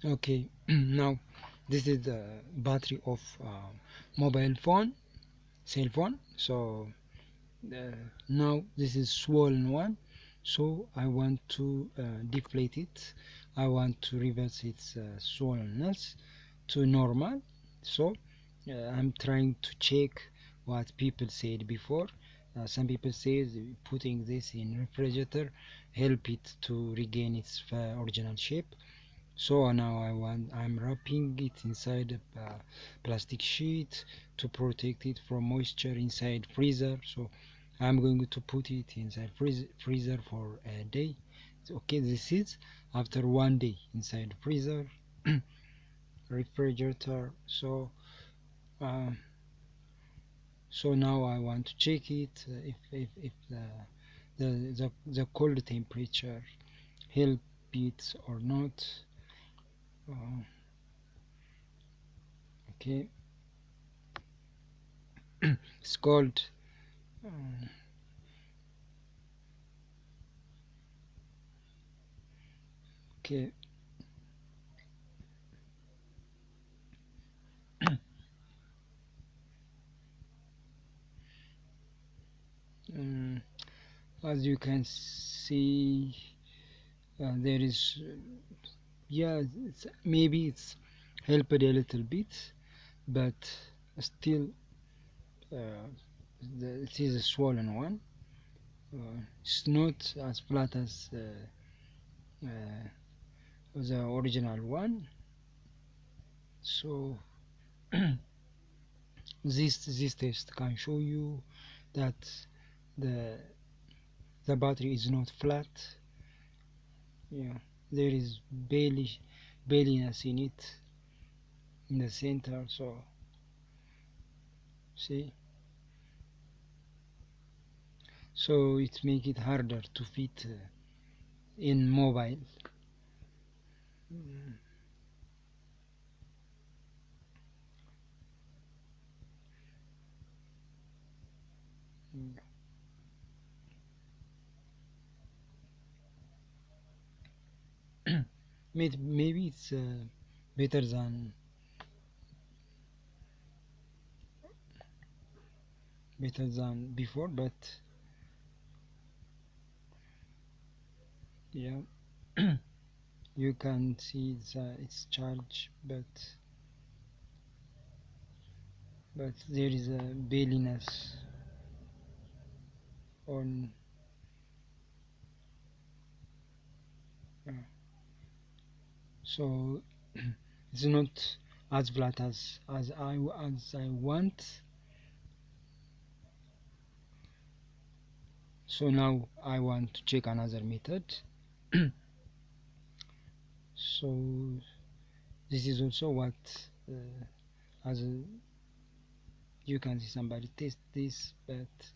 Okay. Now this is the battery of mobile phone, cell phone. So now this is swollen one, so I want to deflate it. I want to reverse its swollenness to normal. So I'm trying to check what people said before. Some people say putting this in refrigerator help it to regain its original shape. So now I'm wrapping it inside a plastic sheet to protect it from moisture inside freezer. So I'm going to put it inside freezer for a day. Okay, this is after 1 day inside freezer refrigerator. Uh, so now I want to check it if the cold temperature help it or not. Uh, okay, it's called. Uh, okay. um, as you can see, there is yeah, maybe it's helped a little bit, but still it is a swollen one. It's not as flat as the original one. So this test can show you that the the battery is not flat. Yeah, there is bailiness in it in the center. So see, so it make it harder to fit in mobile. Maybe it's better than before, but yeah, you can see its charge, but there is a bailiness on. uh, so it's not as flat as I want. So now I want to check another method. So this is also what as you can see somebody test this, but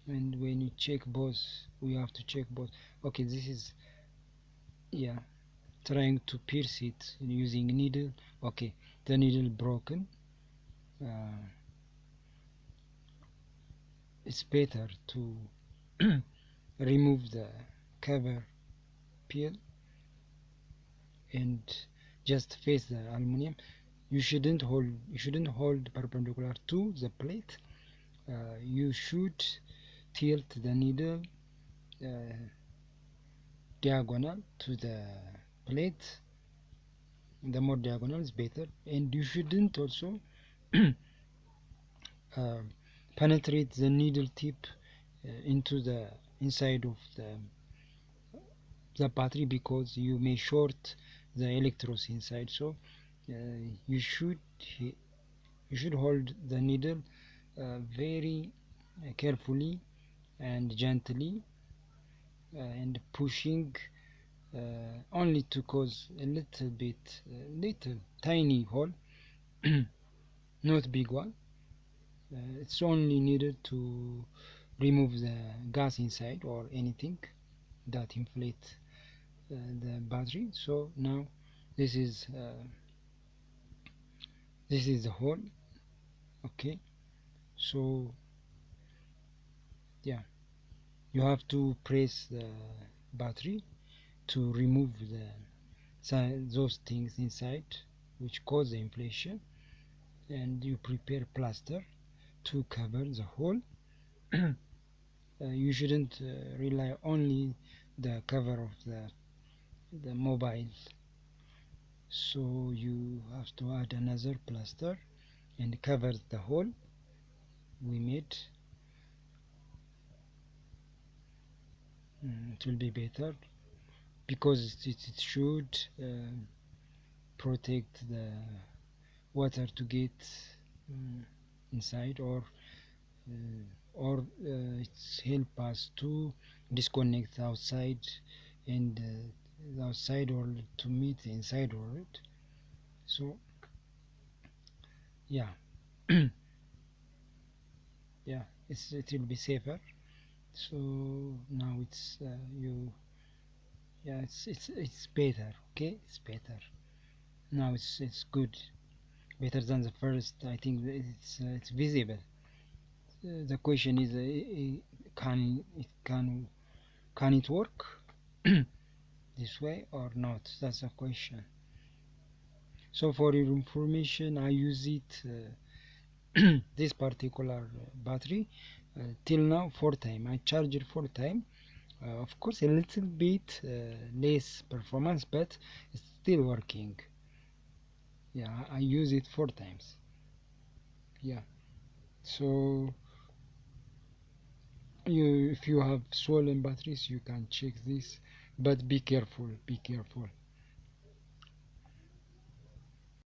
and when you check both, we have to check both. Okay, this is, yeah, trying to pierce it using needle. Okay, the needle broken. uh, it's better to remove the cover peel and just face the aluminum. You shouldn't hold perpendicular to the plate. You should tilt the needle uh, diagonal to the plate. The more diagonal is better, and you shouldn't also uh, penetrate the needle tip into the inside of the battery, because you may short the electrodes inside. So uh, you should you should hold the needle very carefully and gently, and pushing only to cause a little bit, little tiny hole, not big one. It's only needed to remove the gas inside or anything that inflate the battery. So now this is uh, this is the hole. Okay, so yeah, you have to press the battery to remove those things inside which cause the inflation, and you prepare plaster to cover the hole. You shouldn't rely only the cover of the mobile, so you have to add another plaster and cover the hole we made. It will be better because it should protect the water to get um, inside, it's help us to disconnect outside and the outside world to meet the inside world. So yeah, yeah, it will be safer. So now it's you yeah, it's better. Okay, it's better now. It's good, better than the first. I think it's visible. The question is, can it work this way or not? That's a question. So for your information, I use it this particular battery till now 4 times. I charge it 4 times. Of course, a little bit less performance, but it's still working. Yeah, I use it 4 times. Yeah. So if you have swollen batteries, you can check this, but be careful. Be careful.